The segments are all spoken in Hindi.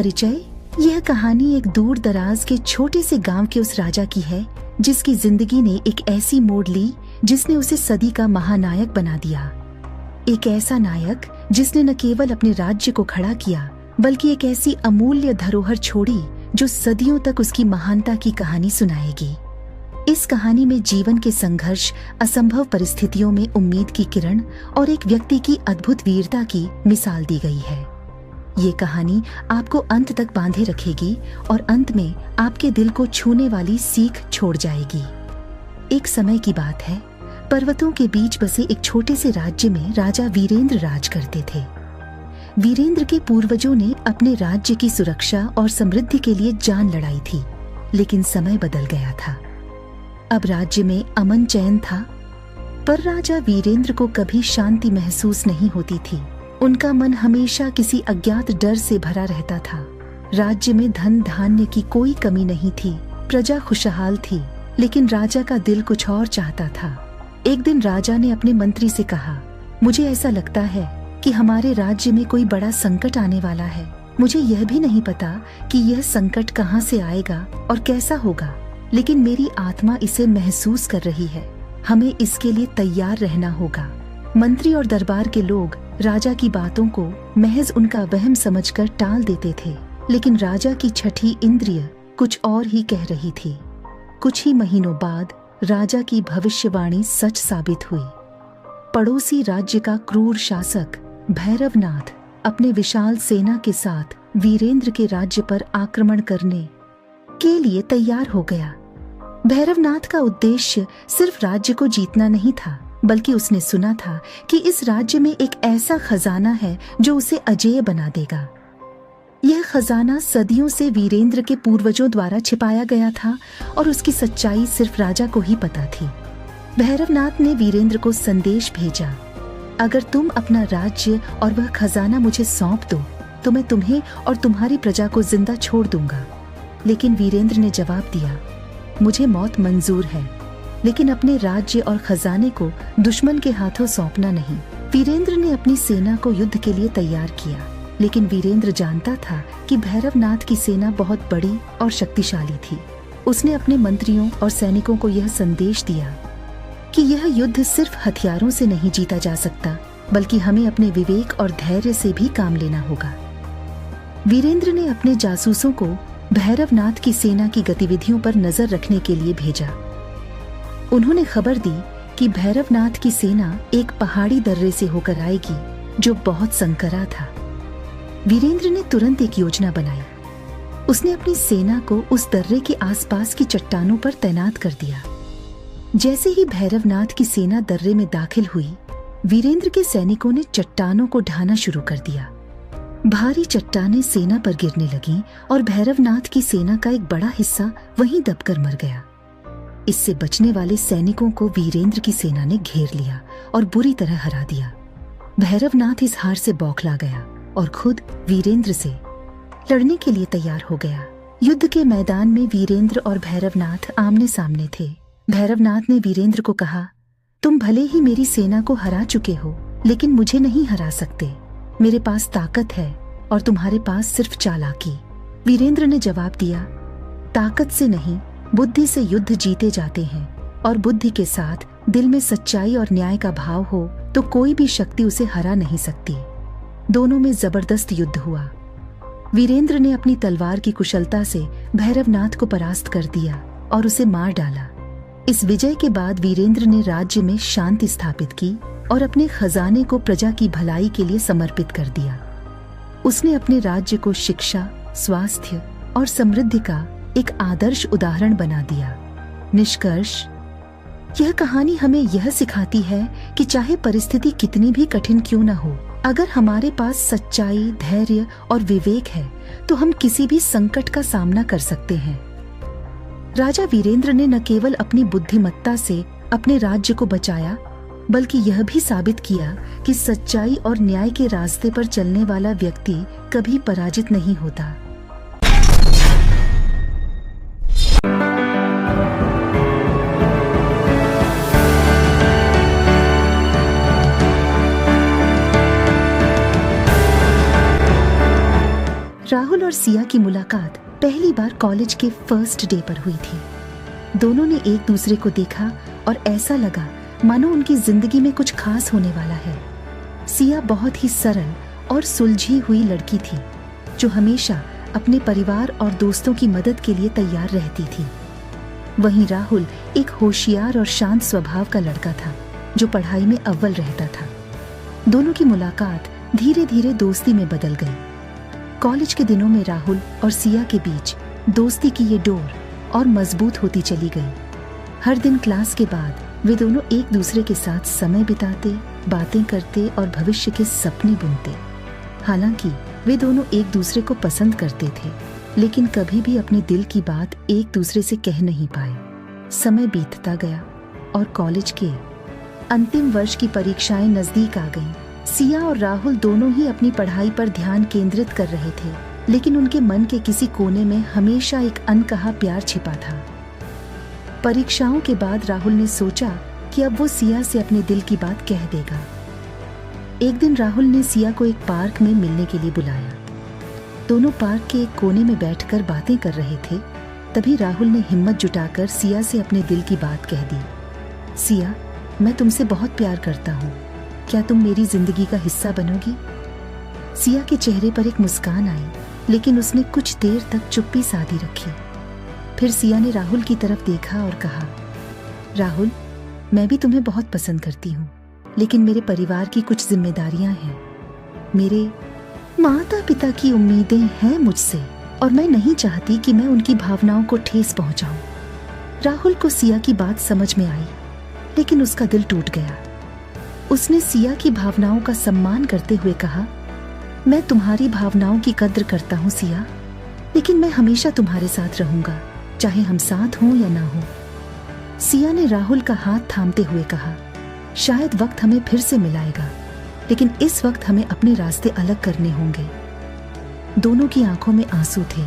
परिचय। यह कहानी एक दूर दराज के छोटे से गांव के उस राजा की है जिसकी जिंदगी ने एक ऐसी मोड़ ली जिसने उसे सदी का महानायक बना दिया। एक ऐसा नायक जिसने न केवल अपने राज्य को खड़ा किया बल्कि एक ऐसी अमूल्य धरोहर छोड़ी जो सदियों तक उसकी महानता की कहानी सुनाएगी। इस कहानी में जीवन के संघर्ष, असंभव परिस्थितियों में उम्मीद की किरण और एक व्यक्ति की अद्भुत वीरता की मिसाल दी गई है। ये कहानी आपको अंत तक बांधे रखेगी और अंत में आपके दिल को छूने वाली सीख छोड़ जाएगी। एक समय की बात है, पर्वतों के बीच बसे एक छोटे से राज्य में राजा वीरेंद्र राज करते थे। वीरेंद्र के पूर्वजों ने अपने राज्य की सुरक्षा और समृद्धि के लिए जान लड़ाई थी, लेकिन समय बदल गया था। अब राज्य में अमन चैन था, पर राजा वीरेंद्र को कभी शांति महसूस नहीं होती थी। उनका मन हमेशा किसी अज्ञात डर से भरा रहता था। राज्य में धन धान्य की कोई कमी नहीं थी, प्रजा खुशहाल थी, लेकिन राजा का दिल कुछ और चाहता था। एक दिन राजा ने अपने मंत्री से कहा, मुझे ऐसा लगता है कि हमारे राज्य में कोई बड़ा संकट आने वाला है। मुझे यह भी नहीं पता कि यह संकट कहाँ से आएगा और कैसा होगा, लेकिन मेरी आत्मा इसे महसूस कर रही है। हमें इसके लिए तैयार रहना होगा। मंत्री और दरबार के लोग राजा की बातों को महज उनका वहम समझकर टाल देते थे, लेकिन राजा की छठी इंद्रिय कुछ और ही कह रही थी। कुछ ही महीनों बाद राजा की भविष्यवाणी सच साबित हुई। पड़ोसी राज्य का क्रूर शासक भैरवनाथ अपने विशाल सेना के साथ वीरेंद्र के राज्य पर आक्रमण करने के लिए तैयार हो गया। भैरवनाथ का उद्देश्य सिर्फ राज्य को जीतना नहीं था, बल्कि उसने सुना था कि इस राज्य में एक ऐसा खजाना है जो उसे अजेय बना देगा। यह खजाना सदियों से वीरेंद्र के पूर्वजों द्वारा छिपाया गया था और उसकी सच्चाई सिर्फ राजा को ही पता थी। भैरवनाथ ने वीरेंद्र को संदेश भेजा, अगर तुम अपना राज्य और वह खजाना मुझे सौंप दो तो मैं तुम्हें और तुम्हारी प्रजा को जिंदा छोड़ दूंगा। लेकिन वीरेंद्र ने जवाब दिया, मुझे मौत मंजूर है, लेकिन अपने राज्य और खजाने को दुश्मन के हाथों सौंपना नहीं। वीरेंद्र ने अपनी सेना को युद्ध के लिए तैयार किया, लेकिन वीरेंद्र जानता था कि भैरवनाथ की सेना बहुत बड़ी और शक्तिशाली थी। उसने अपने मंत्रियों और सैनिकों को यह संदेश दिया कि यह युद्ध सिर्फ हथियारों से नहीं जीता जा सकता, बल्कि हमें अपने विवेक और धैर्य से भी काम लेना होगा। वीरेंद्र ने अपने जासूसों को भैरवनाथ की सेना की गतिविधियों पर नजर रखने के लिए भेजा। उन्होंने खबर दी कि भैरवनाथ की सेना एक पहाड़ी दर्रे से होकर आएगी जो बहुत संकरा था। वीरेंद्र ने तुरंत एक योजना बनाई। उसने अपनी सेना को उस दर्रे के आसपास की चट्टानों पर तैनात कर दिया। जैसे ही भैरवनाथ की सेना दर्रे में दाखिल हुई, वीरेंद्र के सैनिकों ने चट्टानों को ढाना शुरू कर दिया। भारी चट्टानें सेना पर गिरने लगीं और भैरवनाथ की सेना का एक बड़ा हिस्सा वहीं दबकर मर गया। इससे बचने वाले सैनिकों को वीरेंद्र की सेना ने घेर लिया और बुरी तरह हरा दिया। भैरवनाथ इस हार से बौखला गया और खुद वीरेंद्र से लड़ने के लिए तैयार हो गया। युद्ध के मैदान में वीरेंद्र और भैरवनाथ आमने सामने थे। भैरवनाथ ने वीरेंद्र को कहा, तुम भले ही मेरी सेना को हरा चुके हो, लेकिन मुझे नहीं हरा सकते। मेरे पास ताकत है और तुम्हारे पास सिर्फ चालाकी। वीरेंद्र ने जवाब दिया, ताकत से नहीं, बुद्धि से युद्ध जीते जाते हैं, और बुद्धि के साथ दिल में सच्चाई और न्याय का भाव हो तो कोई भी शक्ति उसे हरा नहीं सकती। दोनों में जबरदस्त युद्ध हुआ। वीरेंद्र ने अपनी तलवार की कुशलता से भैरवनाथ को परास्त कर दिया और उसे मार डाला। इस विजय के बाद वीरेंद्र ने राज्य में शांति स्थापित की और अपने खजाने को प्रजा की भलाई के लिए समर्पित कर दिया। उसने अपने राज्य को शिक्षा, स्वास्थ्य और समृद्धि का एक आदर्श उदाहरण बना दिया। निष्कर्ष, यह कहानी हमें यह सिखाती है कि चाहे परिस्थिति कितनी भी कठिन क्यों न हो, अगर हमारे पास सच्चाई, धैर्य और विवेक है तो हम किसी भी संकट का सामना कर सकते हैं। राजा वीरेंद्र ने न केवल अपनी बुद्धिमत्ता से अपने राज्य को बचाया, बल्कि यह भी साबित किया कि सच्चाई और न्याय के रास्ते पर चलने वाला व्यक्ति कभी पराजित नहीं होता। राहुल और सिया की मुलाकात पहली बार कॉलेज के फर्स्ट डे पर हुई थी। दोनों ने एक दूसरे को देखा और ऐसा लगा मानो उनकी जिंदगी में कुछ खास होने वाला है। सिया बहुत ही सरल और सुलझी हुई लड़की थी जो हमेशा अपने परिवार और दोस्तों की मदद के लिए तैयार रहती थी। वहीं राहुल एक होशियार और शांत स्वभाव का लड़का था जो पढ़ाई में अव्वल रहता था। दोनों की मुलाकात धीरे धीरे दोस्ती में बदल गई। कॉलेज के दिनों में राहुल और सिया के बीच दोस्ती की ये डोर और मजबूत होती चली गई। हर दिन क्लास के बाद वे दोनों एक दूसरे के साथ समय बिताते, बातें करते और भविष्य के सपने बुनते। हालांकि वे दोनों एक दूसरे को पसंद करते थे, लेकिन कभी भी अपने दिल की बात एक दूसरे से कह नहीं पाए। समय बीतता गया और कॉलेज के अंतिम वर्ष की परीक्षाएं नजदीक आ गईं। सिया और राहुल दोनों ही अपनी पढ़ाई पर ध्यान केंद्रित कर रहे थे, लेकिन उनके मन के किसी कोने में हमेशा एक अनकहा प्यार छिपा था। परीक्षाओं के बाद राहुल ने सोचा कि अब वो सिया से अपने दिल की बात कह देगा। एक दिन राहुल ने सिया को एक पार्क में मिलने के लिए बुलाया। दोनों पार्क के एक कोने में बैठकर बातें कर रहे थे। तभी राहुल ने हिम्मत जुटाकर सिया से अपने दिल की बात कह दी। सिया, मैं तुमसे बहुत प्यार करता हूँ। क्या तुम मेरी जिंदगी का हिस्सा बनोगी? सिया के चेहरे पर एक मुस्कान आई, लेकिन उसने कुछ देर तक चुप्पी साधी रखी। फिर सिया ने राहुल की तरफ देखा और कहा, राहुल, मैं भी तुम्हें बहुत पसंद करती हूँ, लेकिन मेरे परिवार की कुछ जिम्मेदारियां हैं। मेरे माता पिता की उम्मीदें हैं मुझसे और मैं नहीं चाहती कि मैं उनकी भावनाओं को ठेस पहुंचाऊं। राहुल को सिया की बात समझ में आई, लेकिन उसका दिल टूट गया। उसने सिया की भावनाओं का सम्मान करते हुए कहा, मैं तुम्हारी भावनाओं की कद्र करता हूँ सिया, लेकिन मैं हमेशा तुम्हारे साथ रहूंगा, चाहे हम साथ हों या ना हो। सिया ने राहुल का हाथ थामते हुए कहा, शायद वक्त हमें फिर से मिलाएगा, लेकिन इस वक्त हमें अपने रास्ते अलग करने होंगे। दोनों की आंखों में आंसू थे,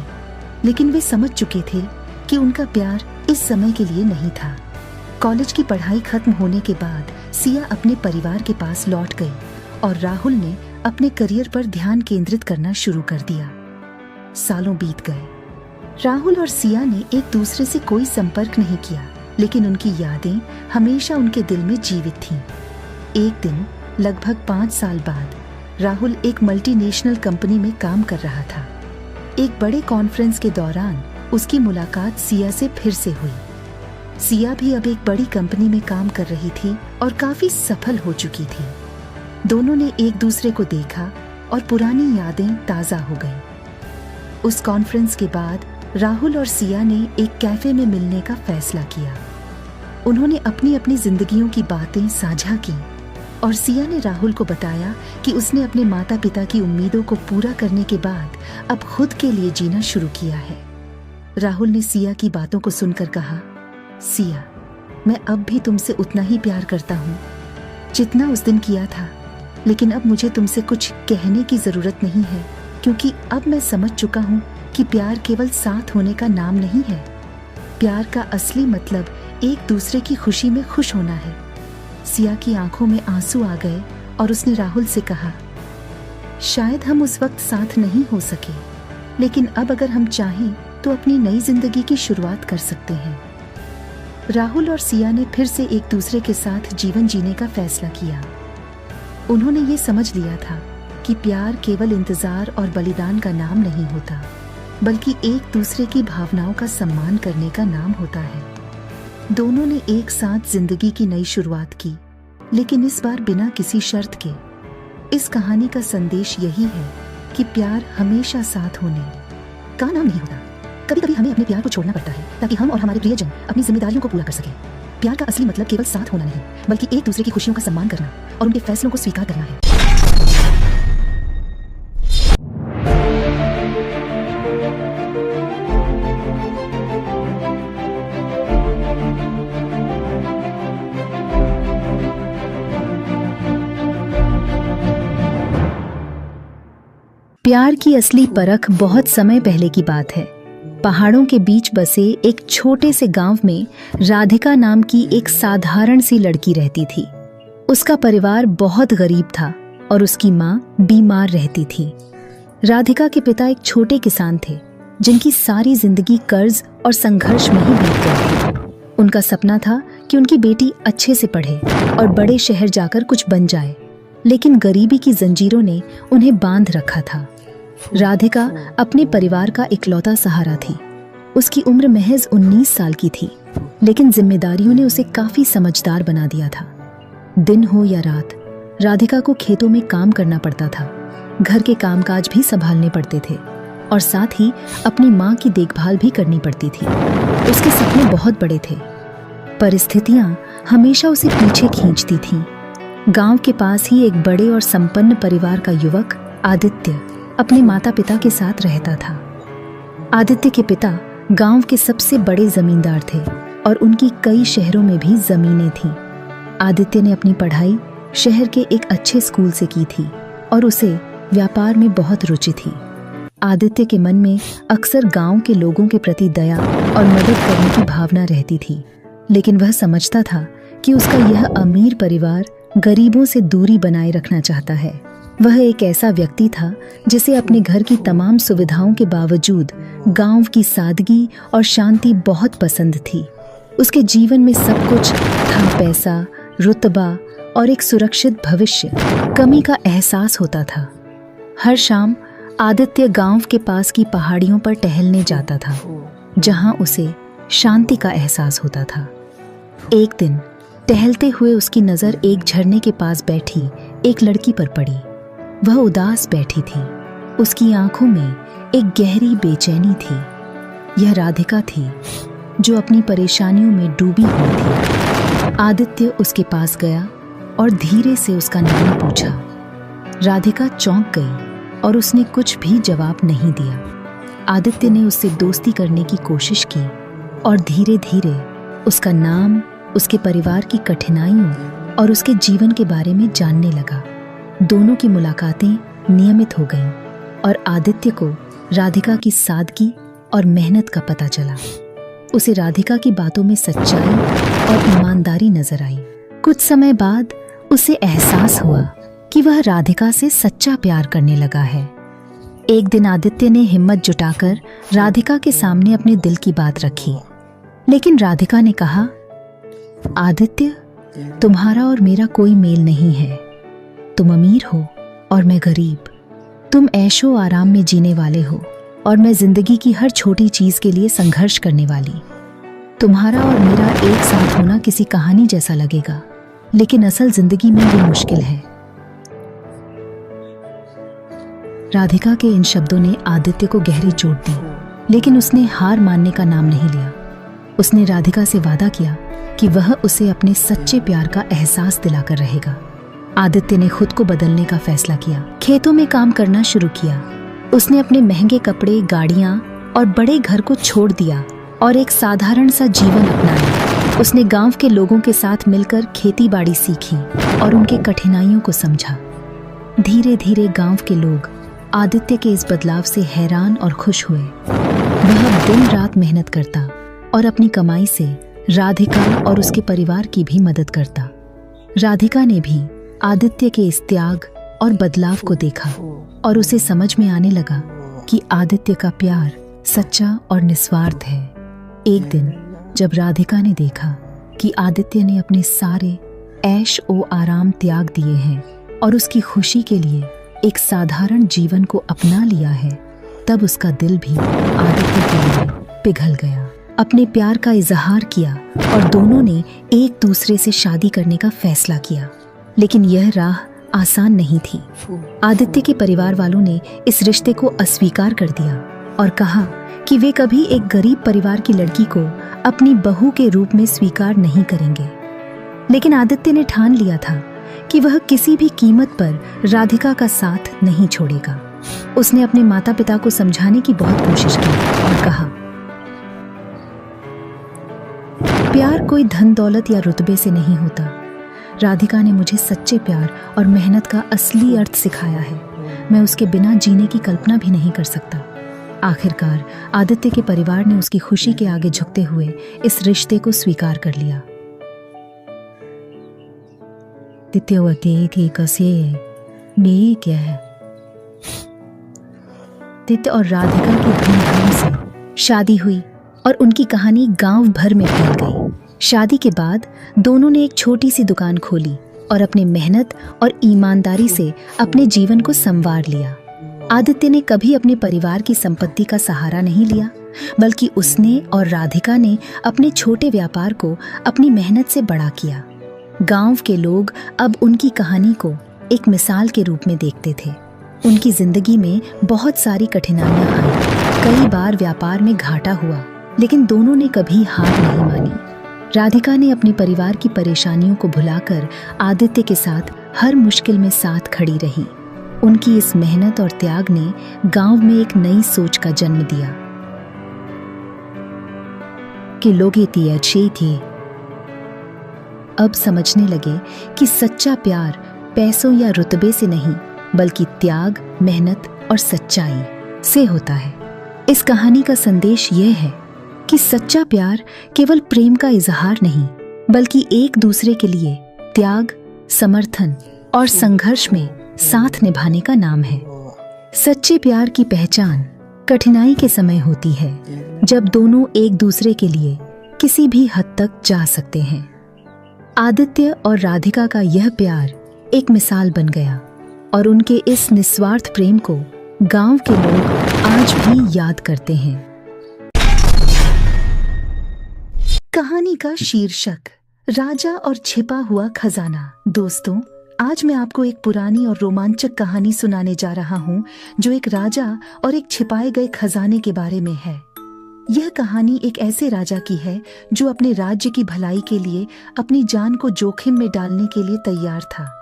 लेकिन वे समझ चुके थे कि उनका प्यार इस समय के लिए नहीं था। कॉलेज की पढ़ाई खत्म होने के बाद सिया अपने परिवार के पास लौट गई और राहुल ने अपने करियर पर ध्यान केंद्रित करना शुरू कर दिया। सालों बीत गए। राहुल और सिया ने एक दूसरे से कोई संपर्क नहीं किया, लेकिन उनकी यादें हमेशा उनके दिल में जीवित थीं। एक दिन लगभग 5 साल बाद राहुल एक मल्टीनेशनल कंपनी में काम कर रहा था। एक बड़े कॉन्फ्रेंस के दौरान उसकी मुलाकात सिया से फिर से हुई। सिया भी अब एक बड़ी कंपनी में काम कर रही थी और काफी सफल हो चुकी थी। दोनों ने एक दूसरे को देखा और पुरानी यादें ताजा हो गईं। उस कॉन्फ्रेंस के बाद राहुल और सिया ने एक कैफे में मिलने का फैसला किया। उन्होंने अपनी अपनी जिंदगियों की बातें साझा की और सिया ने राहुल को बताया कि उसने अपने माता पिता की उम्मीदों को पूरा करने के बाद अब खुद के लिए जीना शुरू किया है। राहुल ने सिया की बातों को सुनकर कहा, सिया, मैं अब भी तुमसे उतना ही प्यार करता हूँ जितना उस दिन किया था, लेकिन अब मुझे तुमसे कुछ कहने की जरूरत नहीं है, क्योंकि अब मैं समझ चुका हूँ कि प्यार केवल साथ होने का नाम नहीं है। प्यार का असली मतलब एक दूसरे की खुशी में खुश होना है। सिया की आंखों में आंसू आ गए और उसने राहुल से कहा, शायद हम उस वक्त साथ नहीं हो सके, लेकिन अब अगर हम चाहें तो अपनी नई जिंदगी की शुरुआत कर सकते हैं। राहुल और सिया ने फिर से एक दूसरे के साथ जीवन जीने का फैसला किया। उन्होंने ये समझ लिया था कि प्यार केवल इंतजार और बलिदान का नाम नहीं होता, बल्कि एक दूसरे की भावनाओं का सम्मान करने का नाम होता है। दोनों ने एक साथ जिंदगी की नई शुरुआत की, लेकिन इस बार बिना किसी शर्त के। इस कहानी का संदेश यही है कि प्यार हमेशा साथ होने का नाम नहीं होता। कभी कभी हमें अपने प्यार को छोड़ना पड़ता है ताकि हम और हमारे प्रियजन अपनी जिम्मेदारियों को पूरा कर सकें। प्यार का असली मतलब केवल साथ होना नहीं, बल्कि एक दूसरे की खुशियों का सम्मान करना और उनके फैसलों को स्वीकार करना है। प्यार की असली परख बहुत समय पहले की बात है। पहाड़ों के बीच बसे एक छोटे से गांव में राधिका नाम की एक साधारण सी लड़की रहती थी। उसका परिवार बहुत गरीब था और उसकी माँ बीमार रहती थी। राधिका के पिता एक छोटे किसान थे जिनकी सारी जिंदगी कर्ज और संघर्ष में ही बीत गई। उनका सपना था कि उनकी बेटी अच्छे से पढ़े और बड़े शहर जाकर कुछ बन जाए, लेकिन गरीबी की जंजीरों ने उन्हें बांध रखा था। राधिका अपने परिवार का इकलौता सहारा थी। उसकी उम्र महज 19 साल की थी, लेकिन जिम्मेदारियों ने उसे काफी समझदार बना दिया था। दिन हो या रात, राधिका को खेतों में काम करना पड़ता था, घर के कामकाज भी संभालने पड़ते थे और साथ ही अपनी माँ की देखभाल भी करनी पड़ती थी। उसके सपने बहुत बड़े थे, परिस्थितियां हमेशा उसे पीछे खींचती थीं। गांव के पास ही एक बड़े और संपन्न परिवार का युवक आदित्य अपने माता पिता के साथ रहता था। आदित्य के पिता गांव के सबसे बड़े जमींदार थे और उनकी कई शहरों में भी जमीनें थीं। आदित्य ने अपनी पढ़ाई शहर के एक अच्छे स्कूल से की थी और उसे व्यापार में बहुत रुचि थी। आदित्य के मन में अक्सर गांव के लोगों के प्रति दया और मदद करने की भावना रहती थी, लेकिन वह समझता था कि उसका यह अमीर परिवार गरीबों से दूरी बनाए रखना चाहता है। वह एक ऐसा व्यक्ति था जिसे अपने घर की तमाम सुविधाओं के बावजूद गांव की सादगी और शांति बहुत पसंद थी। उसके जीवन में सब कुछ था, पैसा, रुतबा और एक सुरक्षित भविष्य। कमी का एहसास होता था। हर शाम आदित्य गांव के पास की पहाड़ियों पर टहलने जाता था, जहां उसे शांति का एहसास होता था। एक दिन टहलते हुए उसकी नजर एक झरने के पास बैठी एक लड़की पर पड़ी। वह उदास बैठी थी। उसकी आंखों में एक गहरी बेचैनी थी। यह राधिका थी, जो अपनी परेशानियों में डूबी हुई थी। आदित्य उसके पास गया और धीरे से उसका नाम पूछा। राधिका चौंक गई और उसने कुछ भी जवाब नहीं दिया। आदित्य ने उससे दोस्ती करने की कोशिश की और धीरे धीरे उसका नाम, उसके परिवार की कठिनाइयों और उसके जीवन के बारे में जानने लगा। दोनों की मुलाकातें नियमित हो गईं और आदित्य को राधिका की सादगी और मेहनत का पता चला। उसे राधिका की बातों में सच्चाई और ईमानदारी नजर आई। कुछ समय बाद उसे एहसास हुआ कि वह राधिका से सच्चा प्यार करने लगा है। एक दिन आदित्य ने हिम्मत जुटाकर राधिका के सामने अपने दिल की बात रखी, लेकिन राधिका ने कहा, आदित्य, तुम्हारा और मेरा कोई मेल नहीं है। तुम अमीर हो और मैं गरीब। तुम ऐशो आराम में जीने वाले हो और मैं जिंदगी की हर छोटी चीज के लिए संघर्ष करने वाली। तुम्हारा और मेरा एक साथ होना किसी कहानी जैसा लगेगा, लेकिन असल जिंदगी में ये मुश्किल है। राधिका के इन शब्दों ने आदित्य को गहरी चोट दी, लेकिन उसने हार मानने का नाम नहीं लिया। उसने राधिका से वादा किया कि वह उसे अपने सच्चे प्यार का एहसास दिलाकर रहेगा। आदित्य ने खुद को बदलने का फैसला किया। खेतों में काम करना शुरू किया। उसने अपने महंगे कपड़े, गाड़ियां और बड़े घर को छोड़ दिया और एक साधारण सा जीवन अपनाया। उसने गांव के लोगों के साथ मिलकर खेती बाड़ी सीखी और उनके कठिनाइयों को समझा। धीरे धीरे गांव के लोग आदित्य के इस बदलाव से हैरान और खुश हुए। वह दिन रात मेहनत करता और अपनी कमाई से राधिका और उसके परिवार की भी मदद करता। राधिका ने भी आदित्य के इस त्याग और बदलाव को देखा और उसे समझ में आने लगा कि आदित्य का प्यार सच्चा और निस्वार्थ है। एक दिन जब राधिका ने देखा कि आदित्य ने अपने सारे ऐश ओ आराम त्याग दिए हैं और उसकी खुशी के लिए एक साधारण जीवन को अपना लिया है, तब उसका दिल भी आदित्य के लिए पिघल गया। अपने प्यार का इजहार किया और दोनों ने एक दूसरे से शादी करने का फैसला किया। लेकिन यह राह आसान नहीं थी। आदित्य के परिवार वालों ने इस रिश्ते को अस्वीकार कर दिया और कहा कि वे कभी एक गरीब परिवार की लड़की को अपनी बहू के रूप में स्वीकार नहीं करेंगे। लेकिन आदित्य ने ठान लिया था कि वह किसी भी कीमत पर राधिका का साथ नहीं छोड़ेगा। उसने अपने माता पिता को समझाने की बहुत कोशिश की और कहा, प्यार कोई धन दौलत या रुतबे से नहीं होता। राधिका ने मुझे सच्चे प्यार और मेहनत का असली अर्थ सिखाया है। मैं उसके बिना जीने की कल्पना भी नहीं कर सकता। आखिरकार आदित्य के परिवार ने उसकी खुशी के आगे झुकते हुए इस रिश्ते को स्वीकार कर लिया। आदित्य और राधिका की धूमधाम से शादी हुई और उनकी कहानी गांव भर में फैल गई। शादी के बाद दोनों ने एक छोटी सी दुकान खोली और अपने मेहनत और ईमानदारी से अपने जीवन को संवार लिया। आदित्य ने कभी अपने परिवार की संपत्ति का सहारा नहीं लिया, बल्कि उसने और राधिका ने अपने छोटे व्यापार को अपनी मेहनत से बड़ा किया। गांव के लोग अब उनकी कहानी को एक मिसाल के रूप में देखते थे। उनकी जिंदगी में बहुत सारी कठिनाइयां आई, कई बार व्यापार में घाटा हुआ, लेकिन दोनों ने कभी हार नहीं मानी। राधिका ने अपने परिवार की परेशानियों को भुलाकर आदित्य के साथ हर मुश्किल में साथ खड़ी रही। उनकी इस मेहनत और त्याग ने गांव में एक नई सोच का जन्म दिया कि लोग अच्छे थे। अब समझने लगे कि सच्चा प्यार पैसों या रुतबे से नहीं, बल्कि त्याग, मेहनत और सच्चाई से होता है। इस कहानी का संदेश यह है कि सच्चा प्यार केवल प्रेम का इजहार नहीं, बल्कि एक दूसरे के लिए त्याग, समर्थन और संघर्ष में साथ निभाने का नाम है। सच्चे प्यार की पहचान कठिनाई के समय होती है, जब दोनों एक दूसरे के लिए किसी भी हद तक जा सकते हैं। आदित्य और राधिका का यह प्यार एक मिसाल बन गया और उनके इस निस्वार्थ प्रेम को गांव के लोग आज भी याद करते हैं। कहानी का शीर्षक राजा और छिपा हुआ खजाना। दोस्तों, आज मैं आपको एक पुरानी और रोमांचक कहानी सुनाने जा रहा हूँ, जो एक राजा और एक छिपाए गए खजाने के बारे में है। यह कहानी एक ऐसे राजा की है जो अपने राज्य की भलाई के लिए अपनी जान को जोखिम में डालने के लिए तैयार था।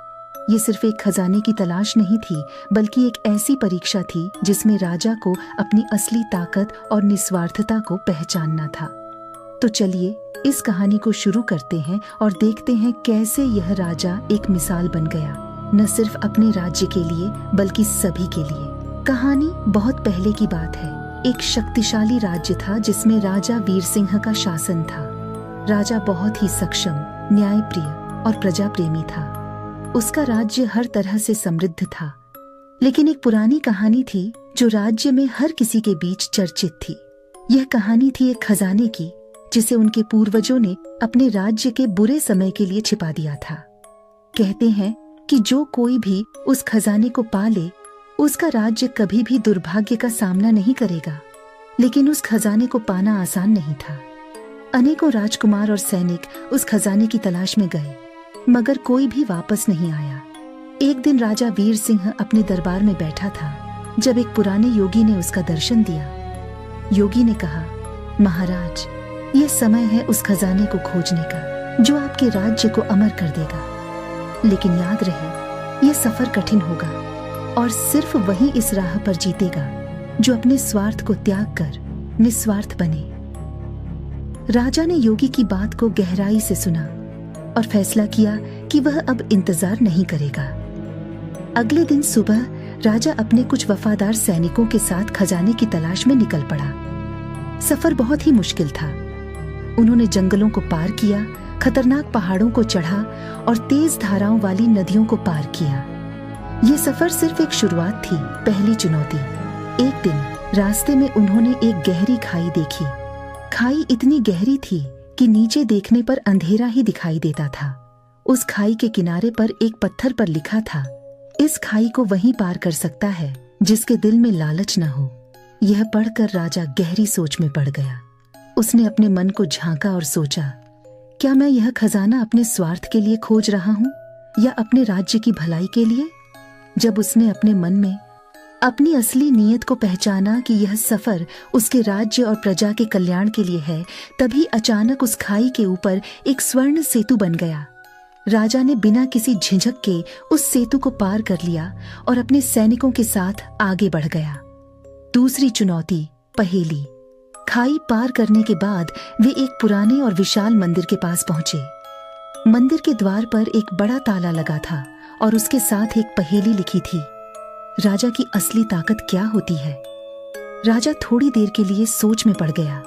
ये सिर्फ एक खजाने की तलाश नहीं थी, बल्कि एक ऐसी परीक्षा थी जिसमें राजा को अपनी असली ताकत और निस्वार्थता को पहचानना था। तो चलिए इस कहानी को शुरू करते हैं और देखते हैं कैसे यह राजा एक मिसाल बन गया, न सिर्फ अपने राज्य के लिए बल्कि सभी के लिए। कहानी बहुत पहले की बात है। एक शक्तिशाली राज्य था जिसमें राजा वीर सिंह का शासन था। राजा बहुत ही सक्षम, न्यायप्रिय और प्रजा प्रेमी था। उसका राज्य हर तरह से समृद्ध था, लेकिन एक पुरानी कहानी थी जो राज्य में हर किसी के बीच चर्चित थी। यह कहानी थी एक खजाने की, जिसे उनके पूर्वजों ने अपने राज्य के बुरे समय के लिए छिपा दिया था। कहते हैं कि जो कोई भी उस खजाने को पा ले, उसका राज्य कभी भी दुर्भाग्य का सामना नहीं करेगा। लेकिन उस खजाने को पाना आसान नहीं था। अनेकों राजकुमार और सैनिक उस खजाने की तलाश में गए, मगर कोई भी वापस नहीं आया। एक दिन राजा वीर सिंह अपने दरबार में बैठा था, जब एक पुराने योगी ने उसका दर्शन दिया। योगी ने कहा, महाराज, यह समय है उस खजाने को खोजने का जो आपके राज्य को अमर कर देगा। लेकिन याद रहे, यह सफर कठिन होगा और सिर्फ वही इस राह पर जीतेगा जो अपने स्वार्थ को त्याग कर निस्वार्थ बने। राजा ने योगी की बात को गहराई से सुना और फैसला किया कि वह अब इंतजार नहीं करेगा। अगले दिन सुबह राजा अपने कुछ वफादार सैनिकों के साथ खजाने की तलाश में निकल पड़ा। सफर बहुत ही मुश्किल था। उन्होंने जंगलों को पार किया, खतरनाक पहाड़ों को चढ़ा और तेज धाराओं वाली नदियों को पार किया। ये सफर सिर्फ एक शुरुआत थी। पहली चुनौती। एक दिन रास्ते में उन्होंने एक गहरी खाई देखी। खाई इतनी गहरी थी कि नीचे देखने पर अंधेरा ही दिखाई देता था। उस खाई के किनारे पर एक पत्थर पर लिखा था, इस खाई को वही पार कर सकता है जिसके दिल में लालच न हो। यह पढ़कर राजा गहरी सोच में पड़ गया। उसने अपने मन को झांका और सोचा, क्या मैं यह खजाना अपने स्वार्थ के लिए खोज रहा हूँ या अपने राज्य की भलाई के लिए? जब उसने अपने मन में अपनी असली नीयत को पहचाना कि यह सफर उसके राज्य और प्रजा के कल्याण के लिए है, तभी अचानक उस खाई के ऊपर एक स्वर्ण सेतु बन गया। राजा ने बिना किसी झिझक के उस सेतु को पार कर लिया और अपने सैनिकों के साथ आगे बढ़ गया। दूसरी चुनौती, पहेली। खाई पार करने के बाद वे एक पुराने और विशाल मंदिर के पास पहुंचे। मंदिर के द्वार पर एक बड़ा ताला लगा था और उसके साथ एक पहेली लिखी थी, राजा की असली ताकत क्या होती है? राजा थोड़ी देर के लिए सोच में पड़ गया।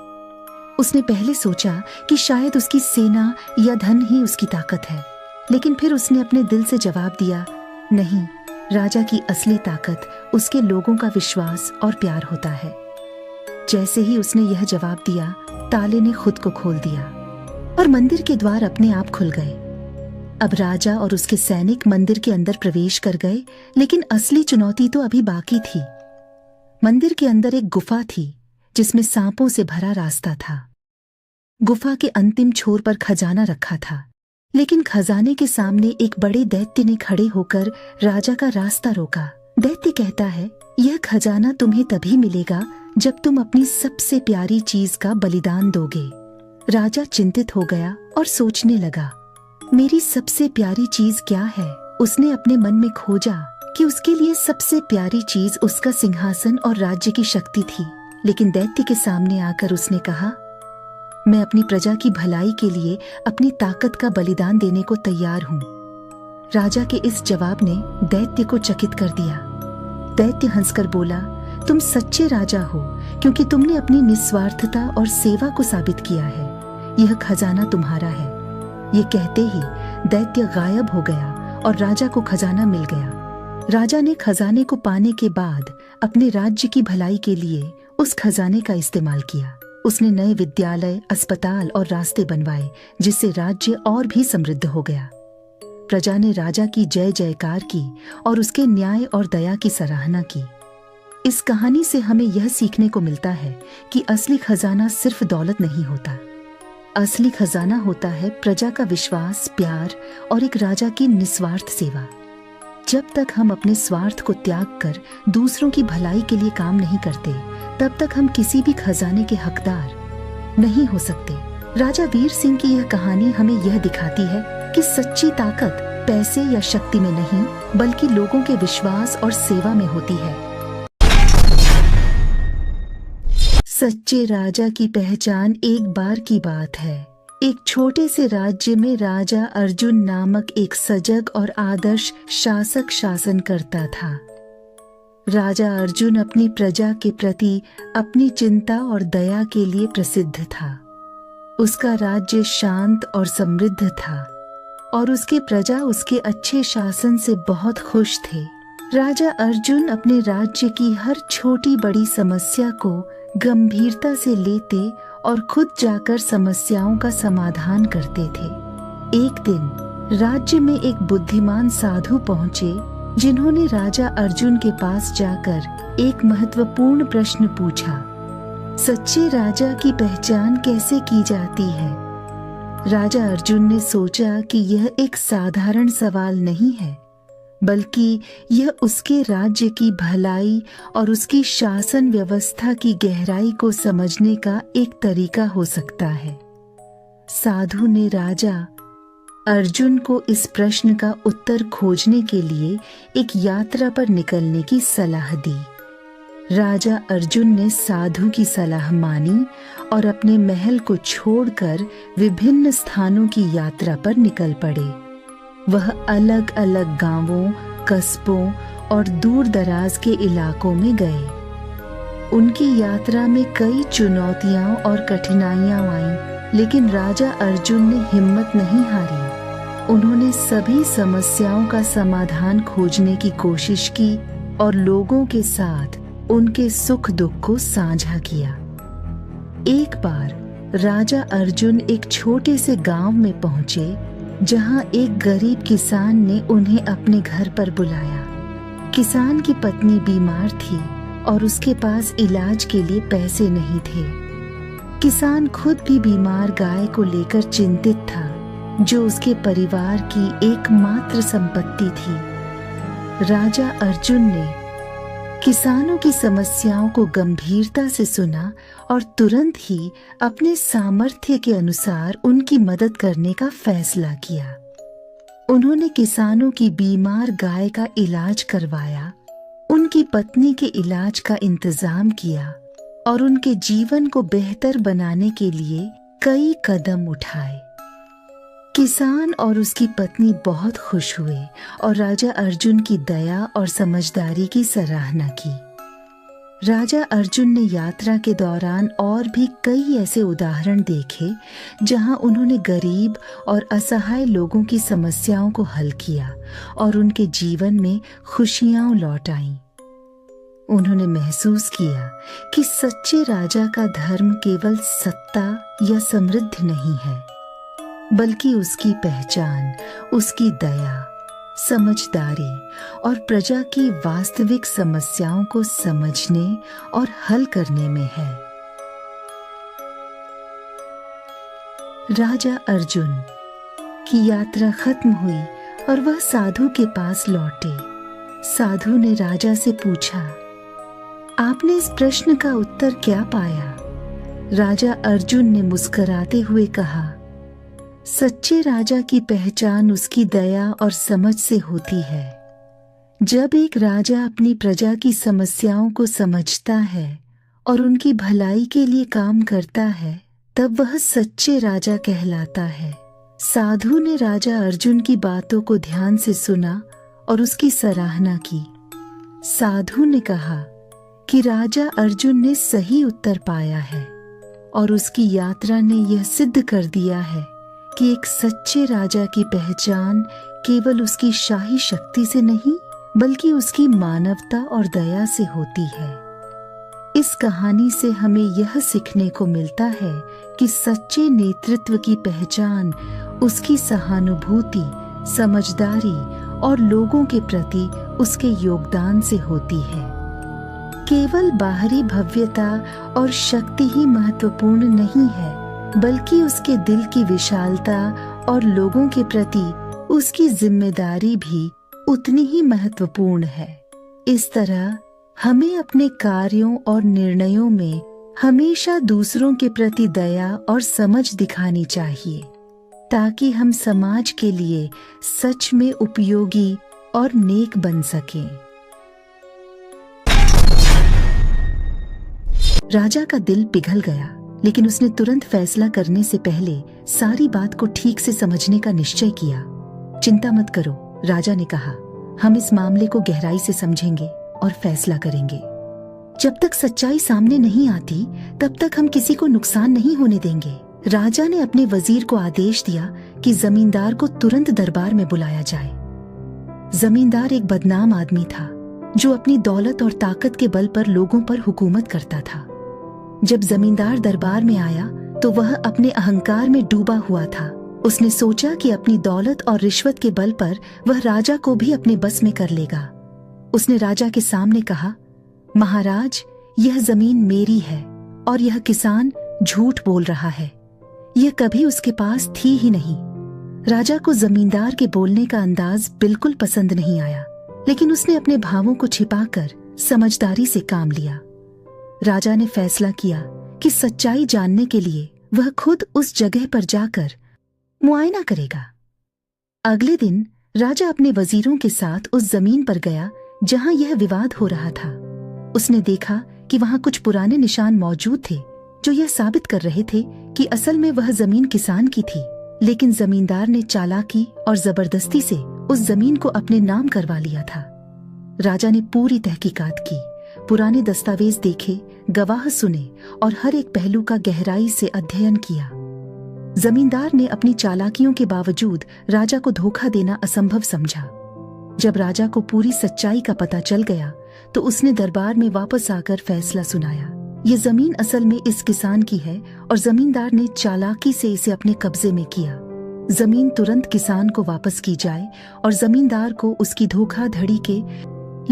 उसने पहले सोचा कि शायद उसकी सेना या धन ही उसकी ताकत है, लेकिन फिर उसने अपने दिल से जवाब दिया, नहीं, राजा की असली ताकत उसके लोगों का विश्वास और प्यार होता है। जैसे ही उसने यह जवाब दिया, ताले ने खुद को खोल दिया और मंदिर के द्वार अपने आप खुल गए। अब राजा और उसके सैनिक मंदिर के अंदर प्रवेश कर गए, लेकिन असली चुनौती तो अभी बाकी थी। मंदिर के अंदर एक गुफा थी जिसमें सांपों से भरा रास्ता था। गुफा के अंतिम छोर पर खजाना रखा था, लेकिन खजाने के सामने एक बड़े दैत्य ने खड़े होकर राजा का रास्ता रोका। दैत्य कहता है, यह खजाना तुम्हें तभी मिलेगा जब तुम अपनी सबसे प्यारी चीज का बलिदान दोगे। राजा चिंतित हो गया और सोचने लगा, मेरी सबसे प्यारी चीज क्या है? उसने अपने मन में खोजा कि उसके लिए सबसे प्यारी चीज उसका सिंहासन और राज्य की शक्ति थी। लेकिन दैत्य के सामने आकर उसने कहा, मैं अपनी प्रजा की भलाई के लिए अपनी ताकत का बलिदान देने को तैयार हूँ। राजा के इस जवाब ने दैत्य को चकित कर दिया। दैत्य हंसकर बोला, तुम सच्चे राजा हो क्योंकि तुमने अपनी निस्वार्थता और सेवा को साबित किया है। यह खजाना तुम्हारा है। ये कहते ही दैत्य गायब हो गया और राजा को खजाना मिल गया। राजा ने खजाने को पाने के बाद अपने राज्य की भलाई के लिए उस खजाने का इस्तेमाल किया। उसने नए विद्यालय, अस्पताल और रास्ते बनवाए, जिससे राज्य और भी समृद्ध हो गया। प्रजा ने राजा की जय जयकार की और उसके न्याय और दया की सराहना की। इस कहानी से हमें यह सीखने को मिलता है कि असली खजाना सिर्फ दौलत नहीं होता। असली खजाना होता है प्रजा का विश्वास, प्यार और एक राजा की निस्वार्थ सेवा। जब तक हम अपने स्वार्थ को त्याग कर दूसरों की भलाई के लिए काम नहीं करते, तब तक हम किसी भी खजाने के हकदार नहीं हो सकते। राजा वीर सिंह की यह कहानी हमें यह दिखाती है कि सच्ची ताकत पैसे या शक्ति में नहीं, बल्कि लोगों के विश्वास और सेवा में होती है। सच्चे राजा की पहचान एक बार की बात है। एक छोटे से राज्य में राजा अर्जुन नामक एक सजग और आदर्श शासक शासन करता था। राजा अर्जुन अपनी प्रजा के प्रति अपनी चिंता और दया के लिए प्रसिद्ध था। उसका राज्य शांत और समृद्ध था और उसके प्रजा उसके अच्छे शासन से बहुत खुश थे। राजा अर्जुन अपने राज्य की हर छोटी बड़ी समस्या को गंभीरता से लेते और खुद जाकर समस्याओं का समाधान करते थे। एक दिन राज्य में एक बुद्धिमान साधु पहुंचे, जिन्होंने राजा अर्जुन के पास जाकर एक महत्वपूर्ण प्रश्न पूछा, सच्चे राजा की पहचान कैसे की जाती है? राजा अर्जुन ने सोचा कि यह एक साधारण सवाल नहीं है, बल्कि यह उसके राज्य की भलाई और उसकी शासन व्यवस्था की गहराई को समझने का एक तरीका हो सकता है। साधु ने राजा अर्जुन को इस प्रश्न का उत्तर खोजने के लिए एक यात्रा पर निकलने की सलाह दी। राजा अर्जुन ने साधु की सलाह मानी और अपने महल को छोड़कर विभिन्न स्थानों की यात्रा पर निकल पड़े। वह अलग अलग गांवों, कस्बों और दूर दराज के इलाकों में गए। उनकी यात्रा में कई चुनौतियां और कठिनाइयां आईं, लेकिन राजा अर्जुन ने हिम्मत नहीं हारी। उन्होंने सभी समस्याओं का समाधान खोजने की कोशिश की और लोगों के साथ उनके सुख दुख को साझा किया। एक बार राजा अर्जुन एक छोटे से गांव में पहुंचे, जहां एक गरीब किसान ने उन्हें अपने घर पर बुलाया। किसान की पत्नी बीमार थी और उसके पास इलाज के लिए पैसे नहीं थे। किसान खुद भी बीमार गाय को लेकर चिंतित था, जो उसके परिवार की एकमात्र संपत्ति थी। राजा अर्जुन ने किसानों की समस्याओं को गंभीरता से सुना और तुरंत ही अपने सामर्थ्य के अनुसार उनकी मदद करने का फैसला किया। उन्होंने किसानों की बीमार गाय का इलाज करवाया, उनकी पत्नी के इलाज का इंतजाम किया और उनके जीवन को बेहतर बनाने के लिए कई कदम उठाए। किसान और उसकी पत्नी बहुत खुश हुए और राजा अर्जुन की दया और समझदारी की सराहना की। राजा अर्जुन ने यात्रा के दौरान और भी कई ऐसे उदाहरण देखे जहां उन्होंने गरीब और असहाय लोगों की समस्याओं को हल किया और उनके जीवन में खुशियां लौट आईं। उन्होंने महसूस किया कि सच्चे राजा का धर्म केवल सत्ता या समृद्धि नहीं है, बल्कि उसकी पहचान, उसकी दया, समझदारी और प्रजा की वास्तविक समस्याओं को समझने और हल करने में है। राजा अर्जुन की यात्रा खत्म हुई और वह साधु के पास लौटे। साधु ने राजा से पूछा, आपने इस प्रश्न का उत्तर क्या पाया? राजा अर्जुन ने मुस्कुराते हुए कहा, सच्चे राजा की पहचान उसकी दया और समझ से होती है। जब एक राजा अपनी प्रजा की समस्याओं को समझता है और उनकी भलाई के लिए काम करता है, तब वह सच्चे राजा कहलाता है। साधु ने राजा अर्जुन की बातों को ध्यान से सुना और उसकी सराहना की। साधु ने कहा कि राजा अर्जुन ने सही उत्तर पाया है और उसकी यात्रा ने यह सिद्ध कर दिया है कि एक सच्चे राजा की पहचान केवल उसकी शाही शक्ति से नहीं, बल्कि उसकी मानवता और दया से होती है। इस कहानी से हमें यह सीखने को मिलता है कि सच्चे नेतृत्व की पहचान उसकी सहानुभूति, समझदारी और लोगों के प्रति उसके योगदान से होती है। केवल बाहरी भव्यता और शक्ति ही महत्वपूर्ण नहीं है, बल्कि उसके दिल की विशालता और लोगों के प्रति उसकी जिम्मेदारी भी उतनी ही महत्वपूर्ण है। इस तरह हमें अपने कार्यों और निर्णयों में हमेशा दूसरों के प्रति दया और समझ दिखानी चाहिए, ताकि हम समाज के लिए सच में उपयोगी और नेक बन सकें। राजा का दिल पिघल गया, लेकिन उसने तुरंत फैसला करने से पहले सारी बात को ठीक से समझने का निश्चय किया। चिंता मत करो, राजा ने कहा, हम इस मामले को गहराई से समझेंगे और फैसला करेंगे। जब तक सच्चाई सामने नहीं आती, तब तक हम किसी को नुकसान नहीं होने देंगे। राजा ने अपने वजीर को आदेश दिया कि जमींदार को तुरंत दरबार में बुलाया जाए। जमींदार एक बदनाम आदमी था जो अपनी दौलत और ताकत के बल पर लोगों पर हुकूमत करता था। जब जमींदार दरबार में आया तो वह अपने अहंकार में डूबा हुआ था। उसने सोचा कि अपनी दौलत और रिश्वत के बल पर वह राजा को भी अपने बस में कर लेगा। उसने राजा के सामने कहा, महाराज, यह जमीन मेरी है और यह किसान झूठ बोल रहा है। यह कभी उसके पास थी ही नहीं। राजा को जमींदार के बोलने का अंदाज बिल्कुल पसंद नहीं आया, लेकिन उसने अपने भावों को छिपाकर समझदारी से काम लिया। राजा ने फैसला किया कि सच्चाई जानने के लिए वह खुद उस जगह पर जाकर मुआयना करेगा। अगले दिन राजा अपने वजीरों के साथ उस जमीन पर गया जहां यह विवाद हो रहा था। उसने देखा कि वहां कुछ पुराने निशान मौजूद थे जो यह साबित कर रहे थे कि असल में वह जमीन किसान की थी, लेकिन जमींदार ने चालाकी और जबरदस्ती से उस जमीन को अपने नाम करवा लिया था। राजा ने पूरी तहकीकात की, पुराने दस्तावेज देखे, गवाह सुने और हर एक पहलू का गहराई से अध्ययन किया। जमींदार ने अपनी चालाकियों के बावजूद राजा को धोखा देना असंभव समझा। जब राजा को पूरी सच्चाई का पता चल गया तो उसने दरबार में वापस आकर फैसला सुनाया। ये जमीन असल में इस किसान की है और जमींदार ने चालाकी से इसे अपने कब्जे में किया। जमीन तुरंत किसान को वापस की जाए और जमींदार को उसकी धोखाधड़ी के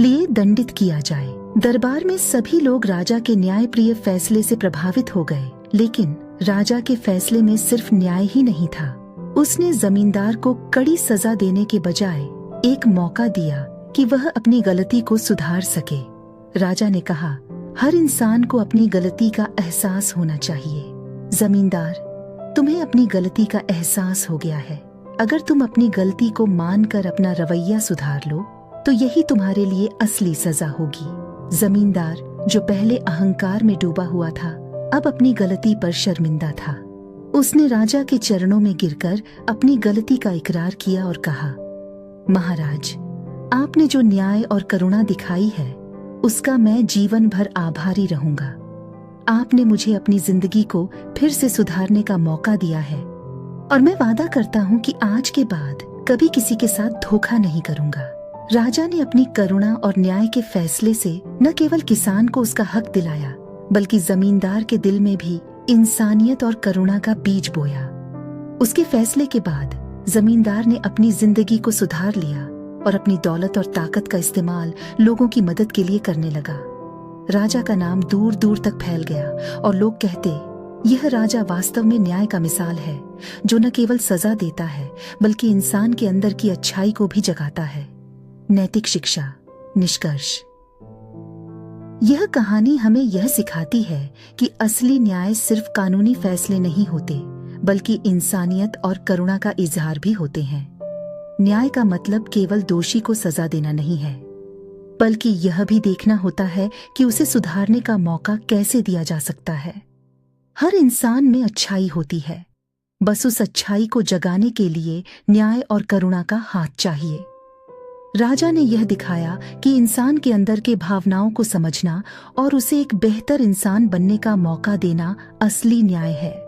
लिए दंडित किया जाए। दरबार में सभी लोग राजा के न्यायप्रिय फैसले से प्रभावित हो गए, लेकिन राजा के फैसले में सिर्फ न्याय ही नहीं था। उसने जमींदार को कड़ी सजा देने के बजाय एक मौका दिया कि वह अपनी गलती को सुधार सके। राजा ने कहा, हर इंसान को अपनी गलती का एहसास होना चाहिए। जमींदार, तुम्हें अपनी गलती का एहसास हो गया है। अगर तुम अपनी गलती को मानकर अपना रवैया सुधार लो तो यही तुम्हारे लिए असली सजा होगी। जमींदार, जो पहले अहंकार में डूबा हुआ था, अब अपनी गलती पर शर्मिंदा था। उसने राजा के चरणों में गिरकर अपनी गलती का इकरार किया और कहा, महाराज, आपने जो न्याय और करुणा दिखाई है उसका मैं जीवन भर आभारी रहूंगा। आपने मुझे अपनी जिंदगी को फिर से सुधारने का मौका दिया है और मैं वादा करता हूँ कि आज के बाद कभी किसी के साथ धोखा नहीं करूंगा। राजा ने अपनी करुणा और न्याय के फैसले से न केवल किसान को उसका हक दिलाया, बल्कि जमींदार के दिल में भी इंसानियत और करुणा का बीज बोया। उसके फैसले के बाद जमींदार ने अपनी जिंदगी को सुधार लिया और अपनी दौलत और ताकत का इस्तेमाल लोगों की मदद के लिए करने लगा। राजा का नाम दूर दूर तक फैल गया और लोग कहते, यह राजा वास्तव में न्याय का मिसाल है, जो न केवल सजा देता है बल्कि इंसान के अंदर की अच्छाई को भी जगाता है। नैतिक शिक्षा। निष्कर्ष। यह कहानी हमें यह सिखाती है कि असली न्याय सिर्फ कानूनी फैसले नहीं होते, बल्कि इंसानियत और करुणा का इजहार भी होते हैं। न्याय का मतलब केवल दोषी को सजा देना नहीं है, बल्कि यह भी देखना होता है कि उसे सुधारने का मौका कैसे दिया जा सकता है। हर इंसान में अच्छाई होती है, बस उस अच्छाई को जगाने के लिए न्याय और करुणा का हाथ चाहिए। राजा ने यह दिखाया कि इंसान के अंदर के भावनाओं को समझना और उसे एक बेहतर इंसान बनने का मौका देना असली न्याय है।